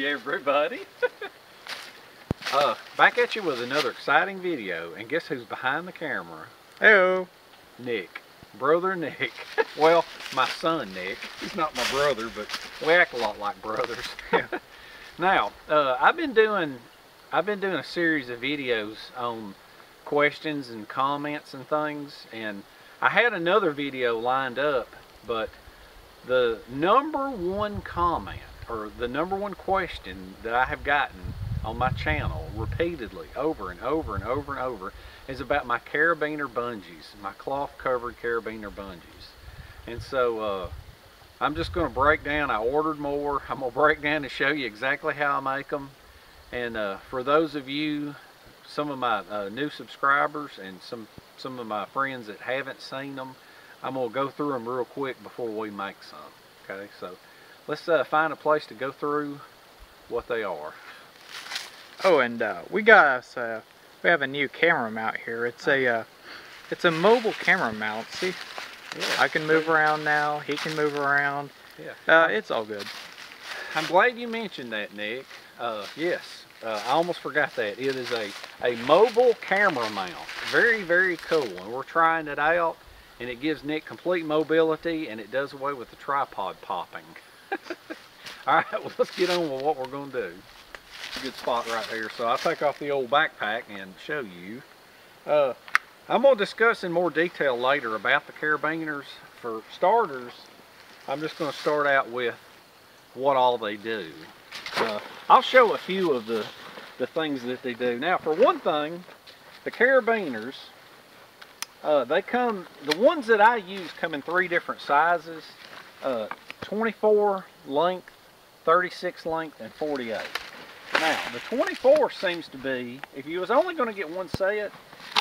Hey everybody! Back at you with another exciting video, and guess who's behind the camera? Hello. Nick. Brother Nick. Well, my son Nick. He's not my brother, but we act a lot like brothers. Now, I've been doing a series of videos on questions and comments and things, and I had another video lined up, but the number one comment or the number one question that I have gotten on my channel repeatedly over and over and over and over is about my Carabiner bungees, my cloth covered Carabiner bungees. And so I'm just going to break down. I ordered more. I'm going to break down and show you exactly how I make them. And for those of you, some of my new subscribers and some of my friends that haven't seen them, I'm going to go through them real quick before we make some. Okay, so let's find a place to go through what they are. Oh, and we have a new camera mount here. It's a mobile camera mount. See, yeah, I can move around now. He can move around. Yeah, it's all good. I'm glad you mentioned that, Nick. Yes, I almost forgot that. It is a mobile camera mount. Very, very cool. And we're trying it out, and it gives Nick complete mobility, and it does away with the tripod popping. All right, well, let's get on with what we're going to do. Good spot right there. So I'll take off the old backpack and show you. I'm going to discuss in more detail later about the carabiners. For starters, I'm just going to start out with what all they do. I'll show a few of the things that they do. Now, for one thing, the carabiners, the ones that I use come in 3 different sizes: 24 length, 36 length, and 48. Now, the 24 seems to be, if you was only going to get one set,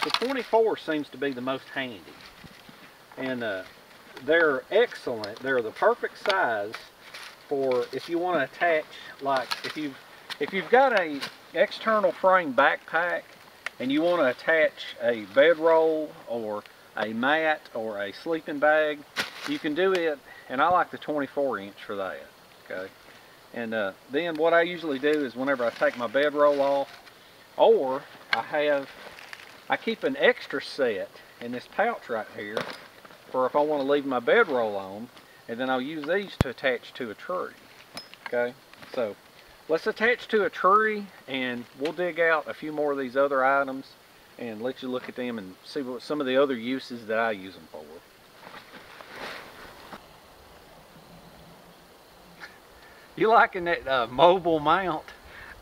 the 24 seems to be the most handy. And they're excellent. They're the perfect size for if you want to attach, like if you've got a external frame backpack and you want to attach a bedroll or a mat or a sleeping bag, you can do it, and I like the 24-inch for that. Okay. And then what I usually do is whenever I take my bedroll off, or I keep an extra set in this pouch right here for if I want to leave my bedroll on, and then I'll use these to attach to a tree. Okay, so let's attach to a tree, and we'll dig out a few more of these other items and let you look at them and see what some of the other uses that I use them for. You liking that mobile mount?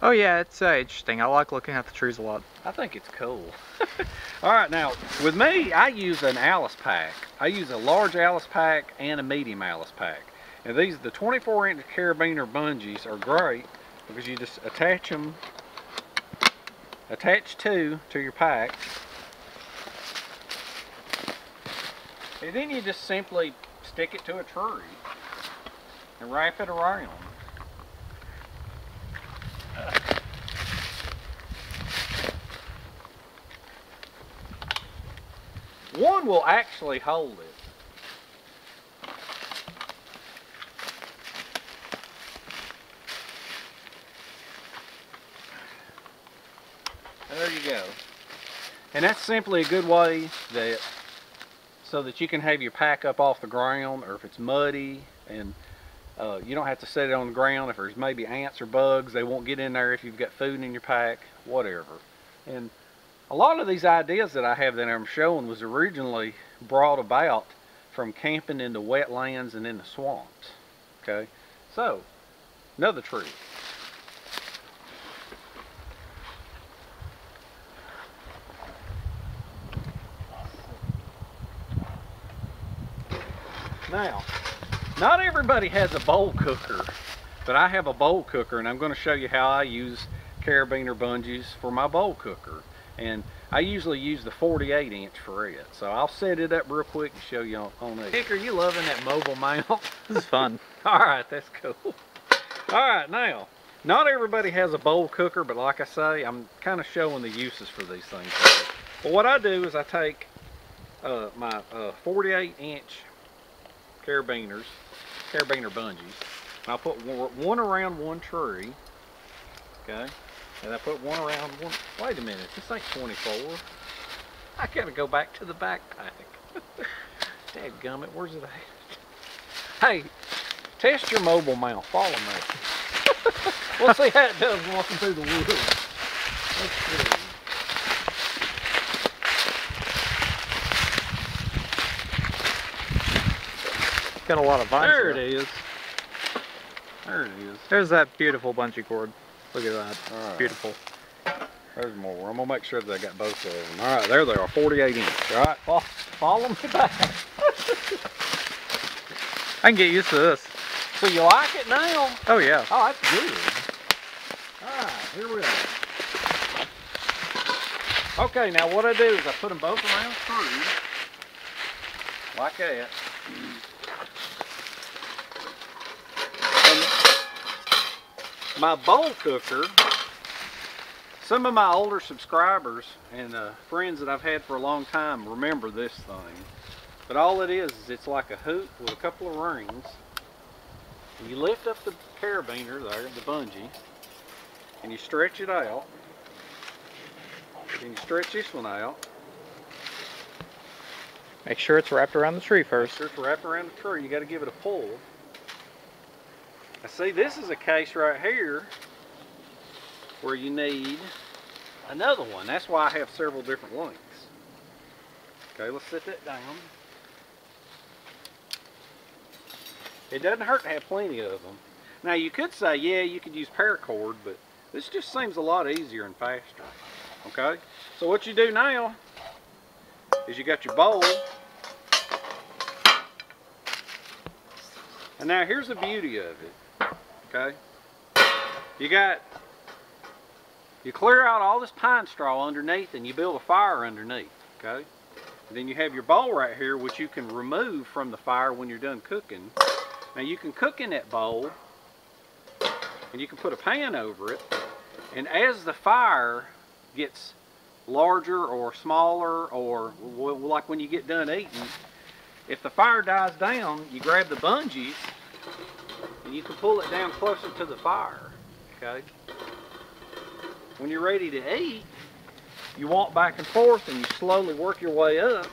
Oh yeah, it's interesting. I like looking at the trees a lot. I think it's cool. All right, now with me, I use an Alice pack. I use a large Alice pack and a medium Alice pack. And the 24-inch Carabiner bungees are great because you just attach two to your pack, and then you just simply stick it to a tree and wrap it around. One will actually hold it. There you go. And that's simply a good way so that you can have your pack up off the ground, or if it's muddy and you don't have to set it on the ground. If there's maybe ants or bugs, they won't get in there if you've got food in your pack, whatever. And a lot of these ideas that I have that I'm showing was originally brought about from camping in the wetlands and in the swamps. Okay, so another tree. Now, not everybody has a bowl cooker, but I have a bowl cooker, and I'm going to show you how I use Carabiner bungees for my bowl cooker. And I usually use the 48-inch for it. So I'll set it up real quick and show you on it. Nick, are you loving that mobile mount? This is fun. All right, that's cool. All right, now, not everybody has a bowl cooker, but like I say, I'm kind of showing the uses for these things. But what I do is I take my 48-inch Carabiner bungees. I'll put one around one tree, Okay, and I put one around one. Wait a minute, this ain't 24. I gotta go back to the backpack. Dadgummit, where's it at? Hey, test your mobile mount. Follow me. We'll see how it does walking through the woods. Let's see. Got a lot of vines. There it is. There it is. There's that beautiful bungee cord. Look at that. All right. Beautiful. There's more. I'm gonna make sure that I got both of them. All right, there they are, 48 inch. All right, follow me back. I can get used to this. So you like it now? Oh yeah. Oh, that's good. All right, here we go. Okay, now what I do is I put them both around through, like that. And my bowl cooker, some of my older subscribers and friends that I've had for a long time remember this thing. But all it is it's like a hoop with a couple of rings. And you lift up the carabiner there, the bungee, and you stretch it out. Then you stretch this one out. Make sure it's wrapped around the tree first. Make sure it's wrapped around the tree. You got to give it a pull. Now see, this is a case right here where you need another one. That's why I have several different lengths. Okay, let's set that down. It doesn't hurt to have plenty of them. Now you could say, yeah, you could use paracord, but this just seems a lot easier and faster. Okay, so what you do now is you got your bowl. And now here's the beauty of it. Okay, you clear out all this pine straw underneath and you build a fire underneath. Okay, and then you have your bowl right here, which you can remove from the fire when you're done cooking. Now you can cook in that bowl and you can put a pan over it, and as the fire gets larger or smaller, or like when you get done eating, if the fire dies down, you grab the bungees and you can pull it down closer to the fire. Okay, when you're ready to eat, you walk back and forth and you slowly work your way up,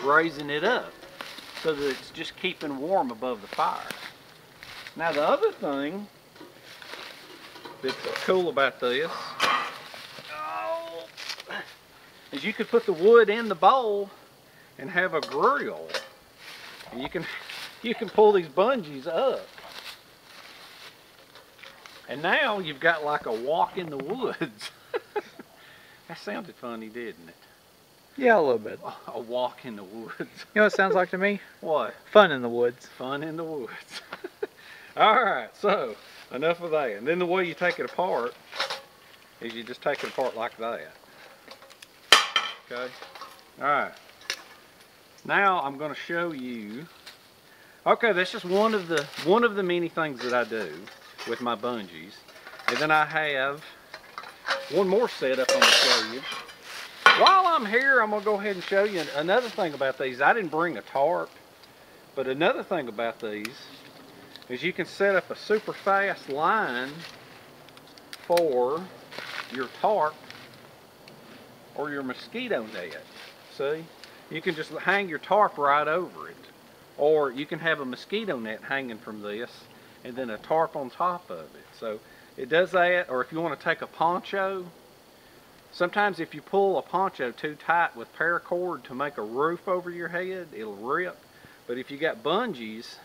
raising it up so that it's just keeping warm above the fire. Now the other thing that's cool about this is you could put the wood in the bowl and have a grill. And you can pull these bungees up. And now you've got like a walk in the woods. That sounded funny, didn't it? Yeah, a little bit. A walk in the woods. You know what it sounds like to me? What? Fun in the woods. Fun in the woods. Alright, so enough of that. And then the way you take it apart is you just take it apart like that. Okay? Alright. Now I'm going to show you. Okay, that's just one of the many things that I do with my bungees. And then I have one more setup I'm going to show you. While I'm here, I'm going to go ahead and show you another thing about these. I didn't bring a tarp, but another thing about these is you can set up a super fast line for your tarp or your mosquito net. See? You can just hang your tarp right over it. Or you can have a mosquito net hanging from this and then a tarp on top of it. So it does that. Or if you want to take a poncho, sometimes if you pull a poncho too tight with paracord to make a roof over your head, it'll rip. But if you got bungees,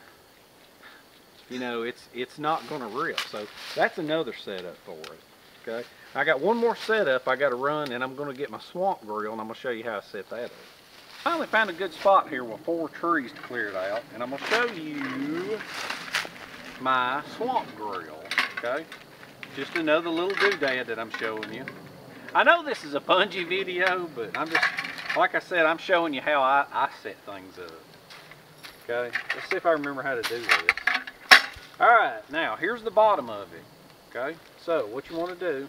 you know, it's not going to rip. So that's another setup for it. Okay, I got one more setup I got to run, and I'm going to get my swamp grill, and I'm going to show you how I set that up. Finally found a good spot here with 4 trees to clear it out, and I'm going to show you my swamp grill. Okay, just another little doodad that I'm showing you. I know this is a bungee video, but I'm just, like I said, I'm showing you how I set things up. Okay, let's see if I remember how to do this. Alright, now here's the bottom of it. Okay, so what you want to do,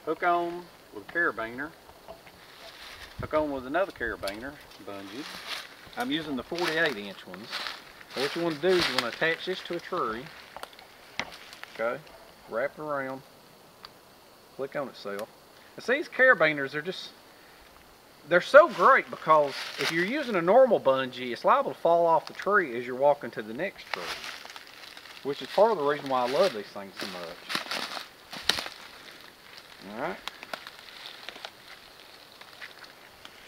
hook on with a carabiner, hook on with another carabiner bungee. I'm using the 48-inch ones. So what you want to do is you want to attach this to a tree. Okay, wrap it around. click on itself. And see, these carabiners, they're so great because if you're using a normal bungee, it's liable to fall off the tree as you're walking to the next tree, which is part of the reason why I love these things so much. All right.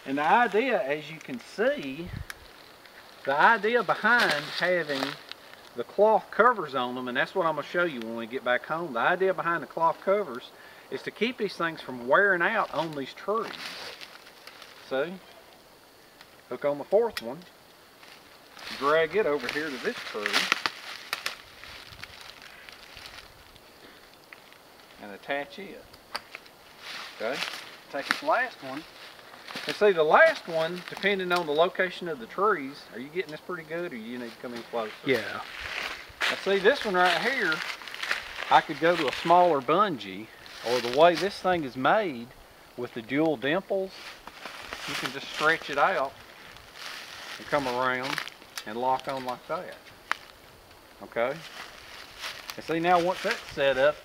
And the idea, as you can see, the idea behind having the cloth covers on them, and that's what I'm going to show you when we get back home. The idea behind the cloth covers is to keep these things from wearing out on these trees. See? Hook on the fourth one, drag it over here to this tree, and attach it. Okay? Take this last one. And see, the last one, depending on the location of the trees, are you getting this pretty good, or you need to come in closer? Yeah. Now see, this one right here, I could go to a smaller bungee, or the way this thing is made with the dual dimples, you can just stretch it out and come around and lock on like that. Okay? And see, now once that's set up,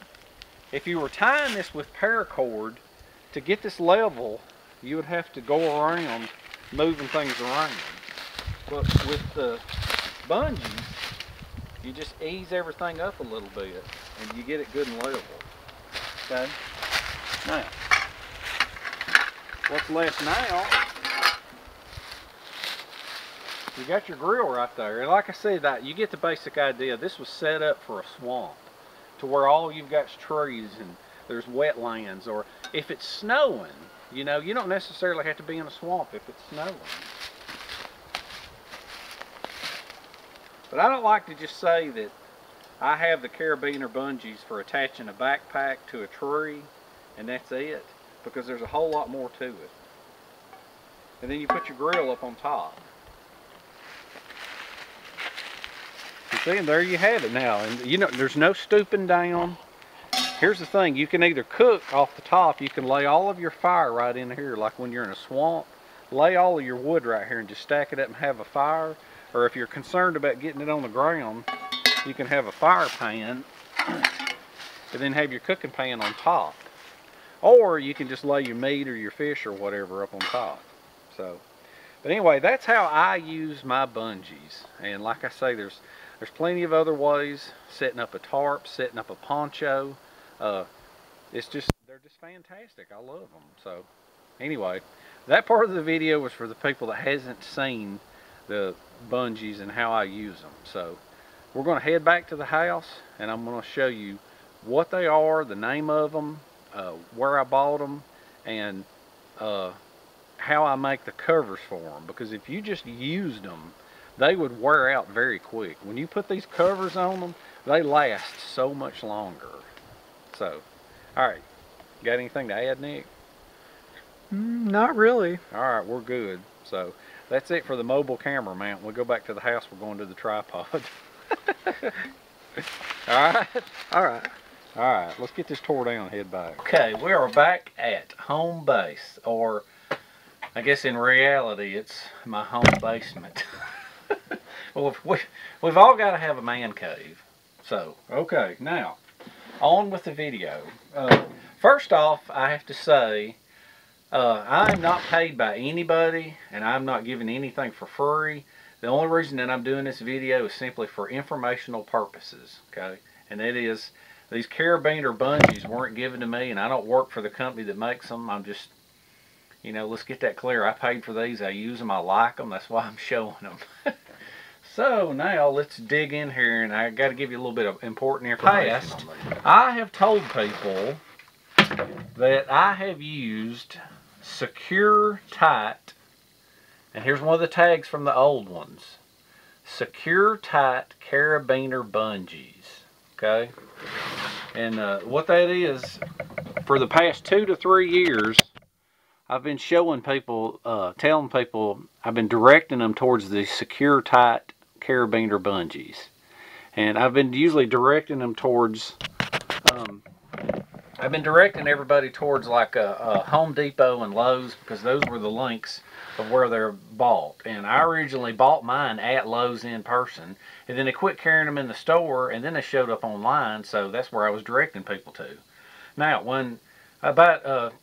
if you were tying this with paracord, to get this level, you would have to go around moving things around. But with the bungees, you just ease everything up a little bit and you get it good and level. Okay? Now, what's left now, you got your grill right there. And like I said, you get the basic idea. This was set up for a swamp, to where all you've got is trees and there's wetlands, or if it's snowing, you know, you don't necessarily have to be in a swamp if it's snowing. But I don't like to just say that I have the carabiner bungees for attaching a backpack to a tree and that's it, because there's a whole lot more to it. And then you put your grill up on top. You see, and there you have it now. And you know, there's no stooping down. Here's the thing, you can either cook off the top, you can lay all of your fire right in here, like when you're in a swamp, lay all of your wood right here and just stack it up and have a fire. Or if you're concerned about getting it on the ground, you can have a fire pan and then have your cooking pan on top. Or you can just lay your meat or your fish or whatever up on top. So, but anyway, that's how I use my bungees. And like I say, there's plenty of other ways, setting up a tarp, setting up a poncho. They're just fantastic. I love them. So anyway, that part of the video was for the people that hasn't seen the bungees and how I use them. So we're going to head back to the house and I'm going to show you what they are, the name of them, where I bought them, and how I make the covers for them. Because if you just used them, they would wear out very quick. When you put these covers on them, they last so much longer. So, alright, got anything to add, Nick? Not really. Alright, we're good. So, that's it for the mobile camera mount. When we go back to the house, we're going to the tripod. Alright? Alright. Alright, let's get this tore down and head back. Okay, we are back at home base, or I guess in reality, it's my home basement. Well, we've all got to have a man cave. So, okay, now, on with the video. First off, I have to say, I'm not paid by anybody, and I'm not giving anything for free. The only reason that I'm doing this video is simply for informational purposes, okay? And that is, these carabiner bungees weren't given to me, and I don't work for the company that makes them. I'm just, you know, let's get that clear. I paid for these. I use them. I like them. That's why I'm showing them. So now let's dig in here, and I got to give you a little bit of important information. I have told people that I have used Secure Tight, and here's one of the tags from the old ones. Secure Tight Carabiner Bungees. Okay? And what that is, for the past 2 to 3 years, I've been showing people, telling people, I've been directing them towards the Secure Tight Carabiner Bungees. And I've been usually directing them towards, I've been directing everybody towards like a Home Depot and Lowe's, because those were the links of where they're bought. And I originally bought mine at Lowe's in person, and then they quit carrying them in the store, and then they showed up online, so that's where I was directing people to. Now, when about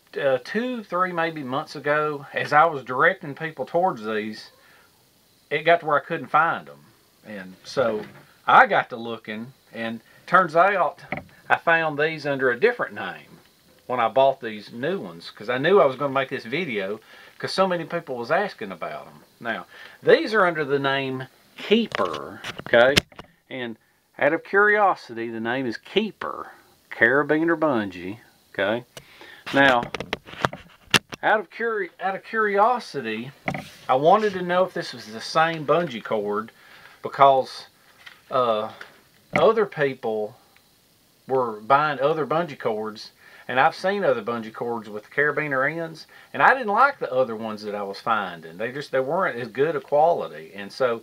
2, 3 maybe months ago, as I was directing people towards these, it got to where I couldn't find them. And so I got to looking, and turns out I found these under a different name when I bought these new ones, because I knew I was going to make this video because so many people was asking about them. Now, these are under the name Keeper, okay? And out of curiosity, the name is Keeper, Carabiner Bungee, okay? Now, out of curiosity, I wanted to know if this was the same bungee cord, because other people were buying other bungee cords, and I've seen other bungee cords with carabiner ends, and I didn't like the other ones that I was finding. They weren't as good a quality. And so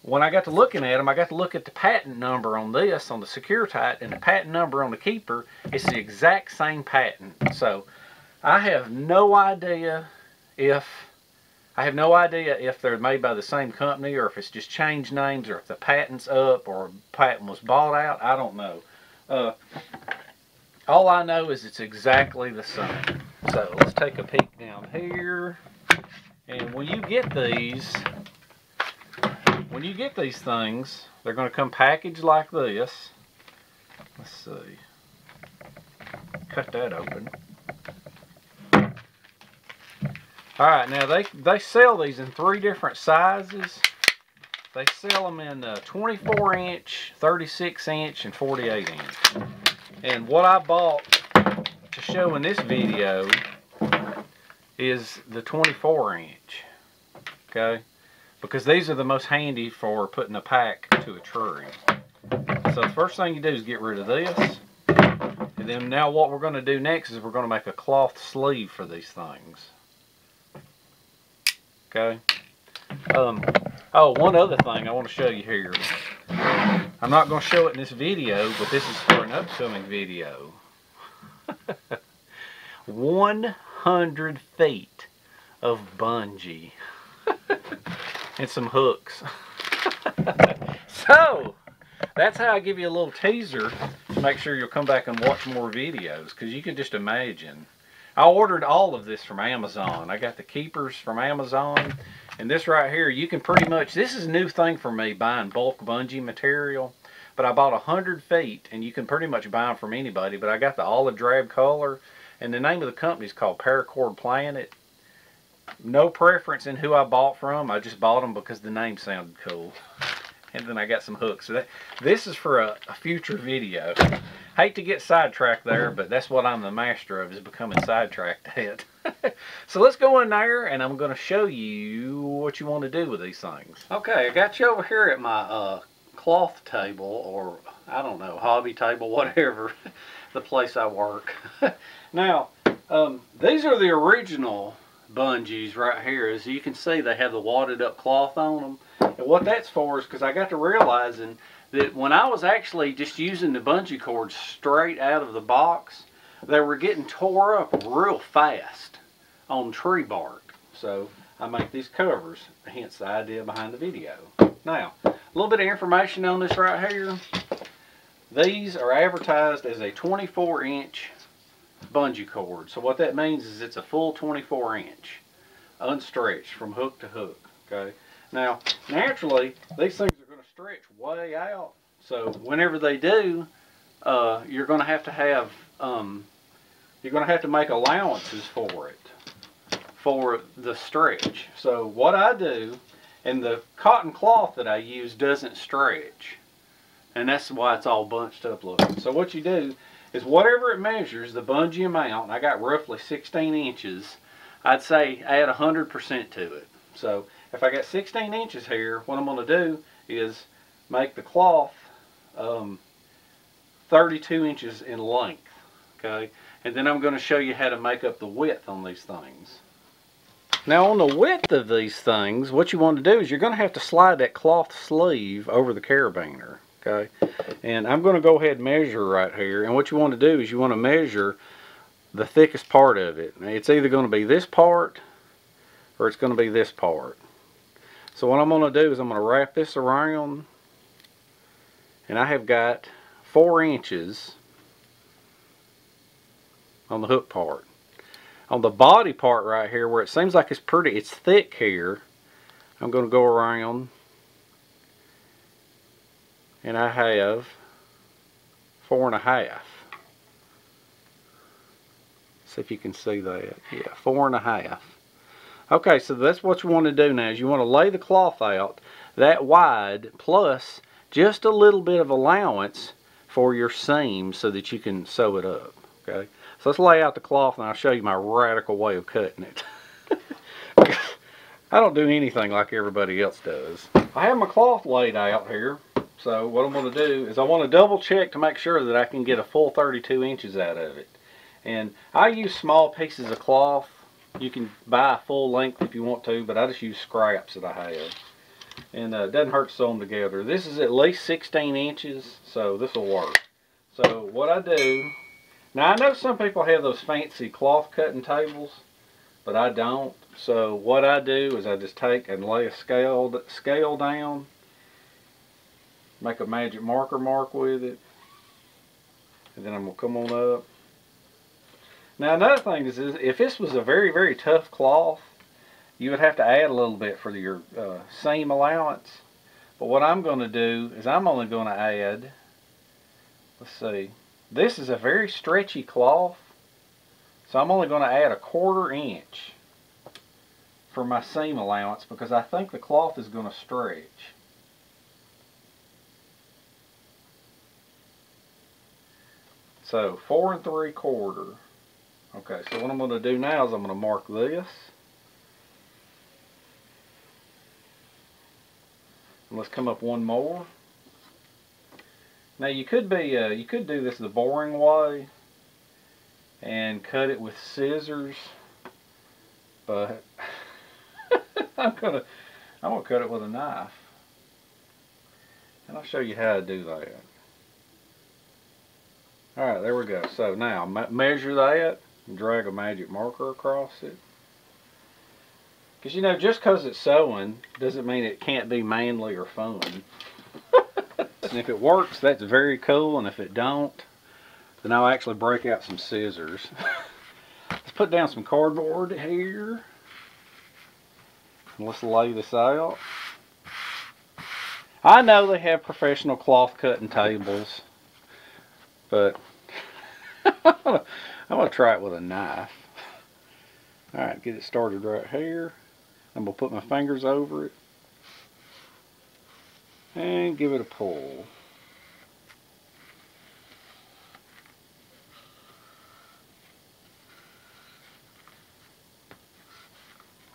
when I got to looking at them, I got to look at the patent number on this, on the Secure-Tight, and the patent number on the Keeper. It's the exact same patent. So I have no idea if they're made by the same company, or if it's just changed names, or if the patent's up, or a patent was bought out. I don't know. All I know is it's exactly the same. So let's take a peek down here. And when you get these things, they're going to come packaged like this. Let's see. Cut that open. Alright, now they sell these in 3 different sizes. They sell them in 24 inch, 36 inch, and 48 inch. And what I bought to show in this video is the 24 inch. Okay? Because these are the most handy for putting a pack to a tree. So the first thing you do is get rid of this. And then now what we're going to do next is we're going to make a cloth sleeve for these things. Okay? Oh, one other thing I want to show you here. I'm not going to show it in this video, but this is for an upcoming video. 100 feet of bungee. And some hooks. So, that's how I give you a little teaser to make sure you'll come back and watch more videos, because you can just imagine. I ordered all of this from Amazon. I got the Keepers from Amazon. And this right here, you can pretty much, this is a new thing for me, buying bulk bungee material. But I bought 100 feet, and you can pretty much buy them from anybody. But I got the olive drab color, and the name of the company is called Paracord Planet. No preference in who I bought from. I just bought them because the name sounded cool. And then I got some hooks. So this is for a future video. Hate to get sidetracked there, but that's what I'm the master of, is becoming sidetracked at. So let's go in there, and I'm going to show you what you want to do with these things. Okay, I got you over here at my cloth table, or I don't know, hobby table, whatever, the place I work. Now, these are the original bungees right here. As you can see, they have the wadded up cloth on them. And what that's for is because I got to realizing that when I was actually just using the bungee cords straight out of the box, they were getting tore up real fast on tree bark. So I make these covers, hence the idea behind the video. Now, a little bit of information on this right here. These are advertised as a 24 inch bungee cord. So what that means is it's a full 24 inch, unstretched from hook to hook. Okay. Now, naturally, these things are going to stretch way out. So whenever they do, you're going to have to make allowances for it, for the stretch. So what I do, and the cotton cloth that I use doesn't stretch, and that's why it's all bunched up looking. So what you do is whatever it measures, the bungee amount, I got roughly 16 inches, I'd say add 100% to it. So if I got 16 inches here, what I'm going to do is make the cloth 32 inches in length. Okay, and then I'm going to show you how to make up the width on these things. Now on the width of these things, what you want to do is you're going to have to slide that cloth sleeve over the carabiner. Okay, and I'm going to go ahead and measure right here. And what you want to do is you want to measure the thickest part of it. Now, it's either going to be this part or it's going to be this part. So what I'm going to do is I'm going to wrap this around, and I have got 4 inches on the hook part. On the body part right here, where it seems like it's thick here, I'm going to go around, and I have 4.5. See if you can see that. Yeah, 4.5. Okay, so that's what you want to do now, is you want to lay the cloth out that wide, plus just a little bit of allowance for your seam so that you can sew it up. Okay, so let's lay out the cloth and I'll show you my radical way of cutting it. I don't do anything like everybody else does. I have my cloth laid out here, so what I'm going to do is I want to double check to make sure that I can get a full 32 inches out of it. And I use small pieces of cloth. You can buy a full length if you want to, but I just use scraps that I have. And it doesn't hurt to sew them together. This is at least 16 inches, so this will work. So what I do, now I know some people have those fancy cloth cutting tables, but I don't. So what I do is I just take and lay a scale down, make a magic marker mark with it, and then I'm going to come on up. Now another thing is if this was a very, very tough cloth, you would have to add a little bit for your seam allowance. But what I'm going to do is I'm only going to add, let's see, this is a very stretchy cloth, so I'm only going to add 1/4 inch for my seam allowance because I think the cloth is going to stretch. So 4 3/4. Okay, so what I'm going to do now is I'm going to mark this. And let's come up one more. Now you could do this the boring way and cut it with scissors, but I'm gonna cut it with a knife, and I'll show you how to do that. All right, there we go. So now measure that. Drag a magic marker across it. Because you know, just because it's sewing doesn't mean it can't be manly or fun. And if it works, that's very cool. And if it don't, then I'll actually break out some scissors. Let's put down some cardboard here. And let's lay this out. I know they have professional cloth cutting tables, but I'm going to try it with a knife. Alright, get it started right here. I'm going to put my fingers over it and give it a pull.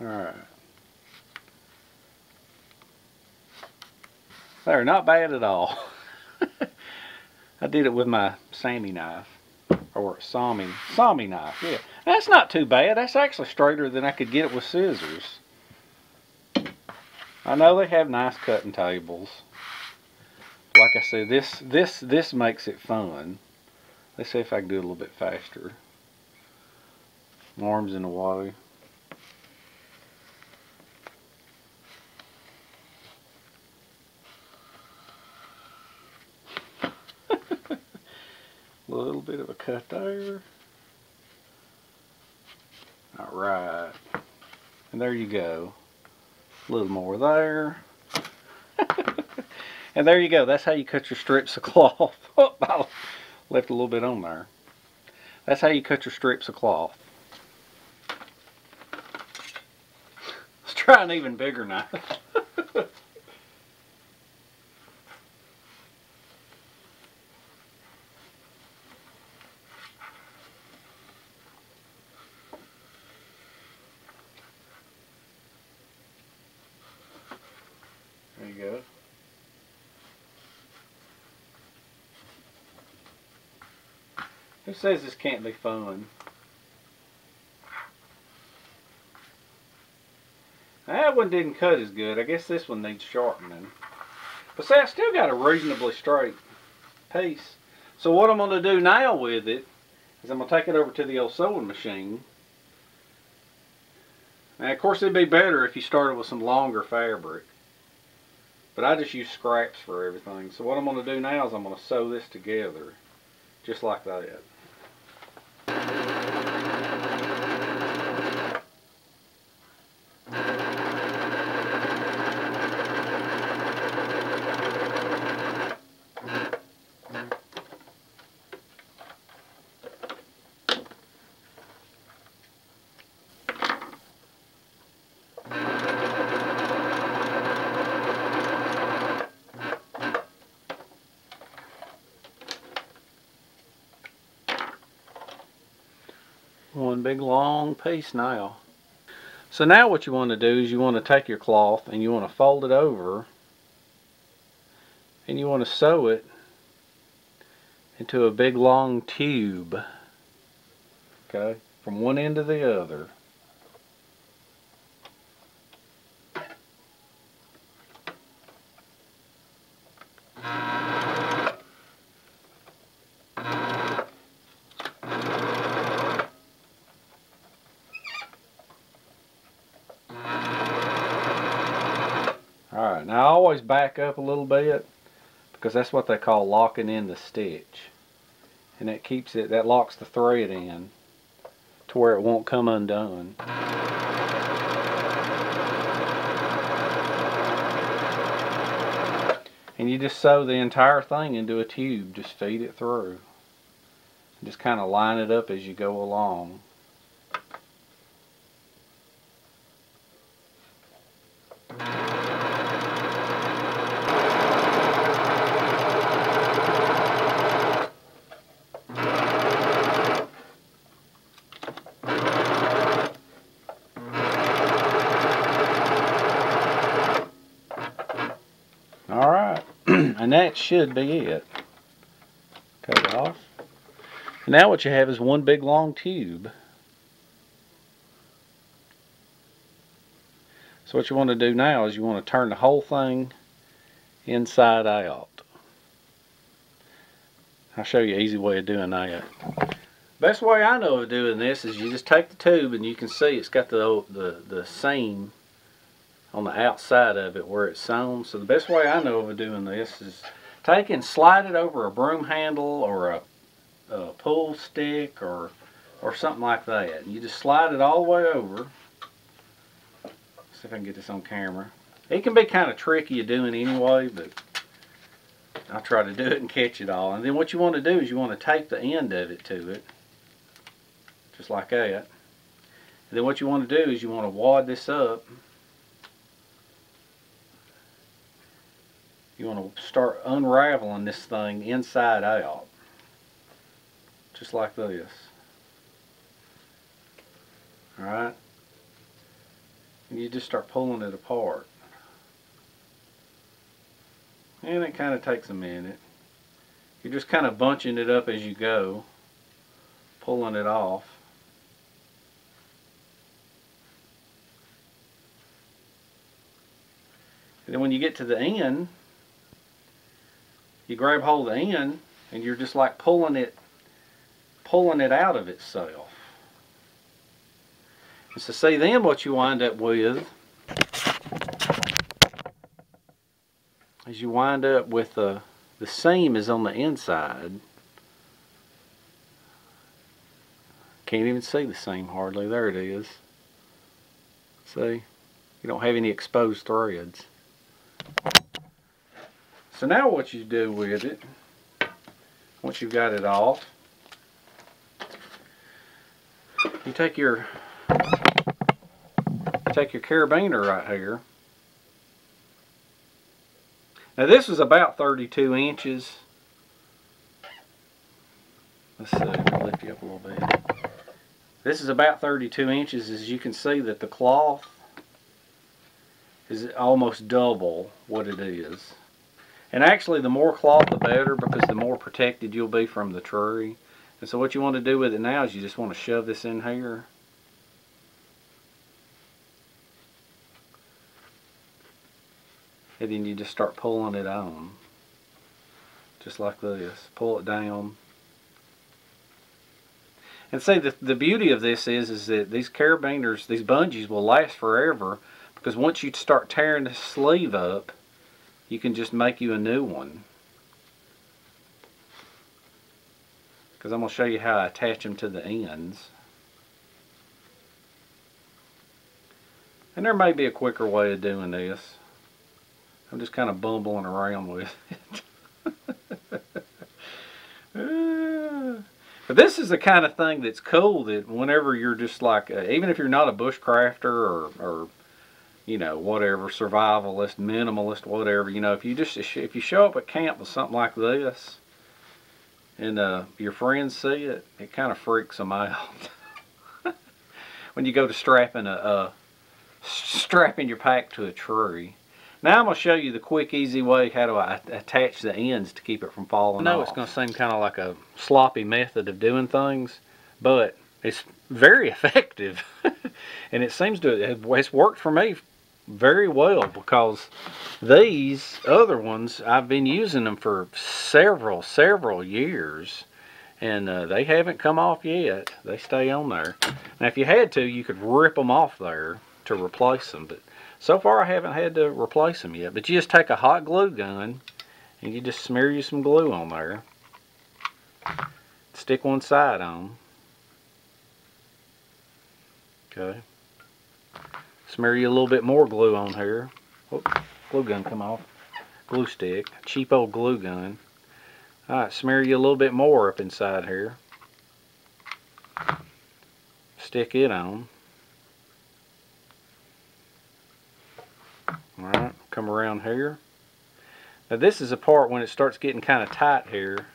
Alright. There, not bad at all. I did it with my Sammy knife. Or Sami knife, yeah. That's not too bad. That's actually straighter than I could get it with scissors. I know they have nice cutting tables. Like I said, this makes it fun. Let's see if I can do it a little bit faster. My arm's in the way. A little bit of a cut there. Alright. And there you go. A little more there. And there you go. That's how you cut your strips of cloth. Oh, I left a little bit on there. That's how you cut your strips of cloth. Let's try an even bigger knife. There you go. Who says this can't be fun? That one didn't cut as good. I guess this one needs sharpening. But see, I still got a reasonably straight piece. So what I'm going to do now with it is I'm going to take it over to the old sewing machine. Now, of course, it'd be better if you started with some longer fabric. But I just use scraps for everything. So what I'm going to do now is I'm going to sew this together. Just like that. one big long piece now. So now what you want to do is you want to take your cloth and you want to fold it over and you want to sew it into a big long tube, okay, from one end to the other. Alright, now I always back up a little bit because that's what they call locking in the stitch. And that keeps it, that locks the thread in to where it won't come undone. And you just sew the entire thing into a tube, just feed it through. Just kind of line it up as you go along. Alright, and that should be it. Cut it off. And now what you have is one big long tube. So what you want to do now is you want to turn the whole thing inside out. I'll show you an easy way of doing that. Best way I know of doing this is you just take the tube and you can see it's got the seam on the outside of it where it's sewn. So the best way I know of doing this is take and slide it over a broom handle or a pull stick or something like that. And you just slide it all the way over. See if I can get this on camera. It can be kind of tricky of doing anyway, but I'll try to do it and catch it all. And then what you want to do is you want to tape the end of it to it, just like that. And then what you want to do is you want to wad this up. You want to start unraveling this thing inside out, just like this. Alright? And you just start pulling it apart. And it kind of takes a minute. You're just kind of bunching it up as you go, pulling it off. And then when you get to the end, you grab hold of the end and you're just like pulling it out of itself. And so see, then what you wind up with is you wind up with the seam is on the inside. Can't even see the seam hardly. There it is. See? You don't have any exposed threads. So now what you do with it, once you've got it off, you take your carabiner right here. Now this is about 32 inches. Let's see, I'll lift you up a little bit. This is about 32 inches. As you can see that the cloth is almost double what it is. And actually the more cloth the better, because the more protected you'll be from the tree. And so what you want to do with it now is you just want to shove this in here. And then you just start pulling it on. Just like this. Pull it down. And see, the beauty of this is that these carabiners, these bungees will last forever, because once you start tearing the sleeve up, you can just make you a new one. Because I'm going to show you how I attach them to the ends. And there may be a quicker way of doing this. I'm just kind of bumbling around with it. But this is the kind of thing that's cool that whenever you're just like, even if you're not a bushcrafter or you know, whatever, survivalist, minimalist, whatever, you know, if you show up at camp with something like this and your friends see it, it kind of freaks them out. when you go to strapping strapping your pack to a tree. Now I'm going to show you the quick, easy way how to attach the ends to keep it from falling off. I know it's going to seem kind of like a sloppy method of doing things, but it's very effective. And it seems to, it's worked for me very well, because these other ones, I've been using them for several years, and they haven't come off yet. They stay on there. Now if you had to, you could rip them off there to replace them, but so far I haven't had to replace them yet. But you just take a hot glue gun and you just smear you some glue on there, stick one side on, okay, smear you a little bit more glue on here. Whoop, glue gun come off, glue stick, cheap old glue gun. Alright, smear you a little bit more up inside here, stick it on. Alright, come around here. Now this is a part when it starts getting kind of tight here.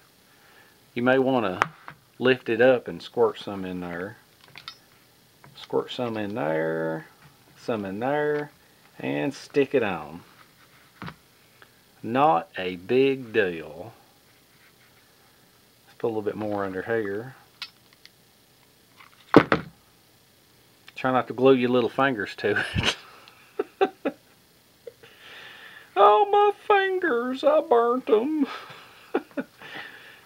You may want to lift it up and squirt some in there. Squirt some in there, some in there, and stick it on. Not a big deal. Let's put a little bit more under here. Try not to glue your little fingers to it. Oh, my fingers, I burnt them.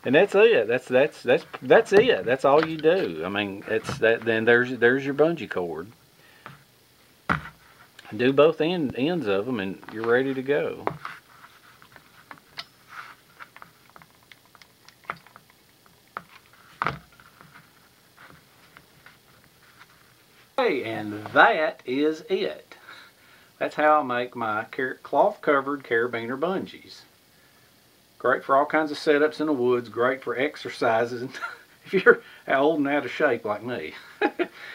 And that's it. That's it. That's all you do. I mean, it's that. Then there's your bungee cord. Do both ends of them, and you're ready to go. Okay, and that is it. That's how I make my cloth-covered carabiner bungees. Great for all kinds of setups in the woods. Great for exercises if you're old and out of shape like me.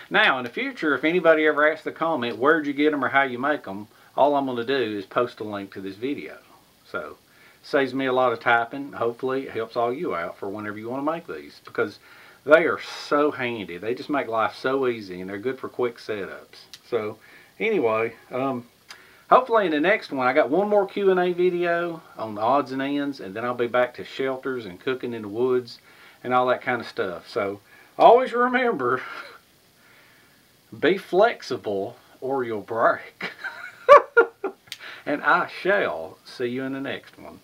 Now, in the future, if anybody ever asks the comment, where'd you get them or how you make them, all I'm going to do is post a link to this video. So, saves me a lot of typing. Hopefully, it helps all you out for whenever you want to make these, because they are so handy. They just make life so easy, and they're good for quick setups. So, anyway, hopefully in the next one, I got one more Q&A video on the odds and ends, and then I'll be back to shelters and cooking in the woods and all that kind of stuff. So always remember, be flexible or you'll break. And I shall see you in the next one.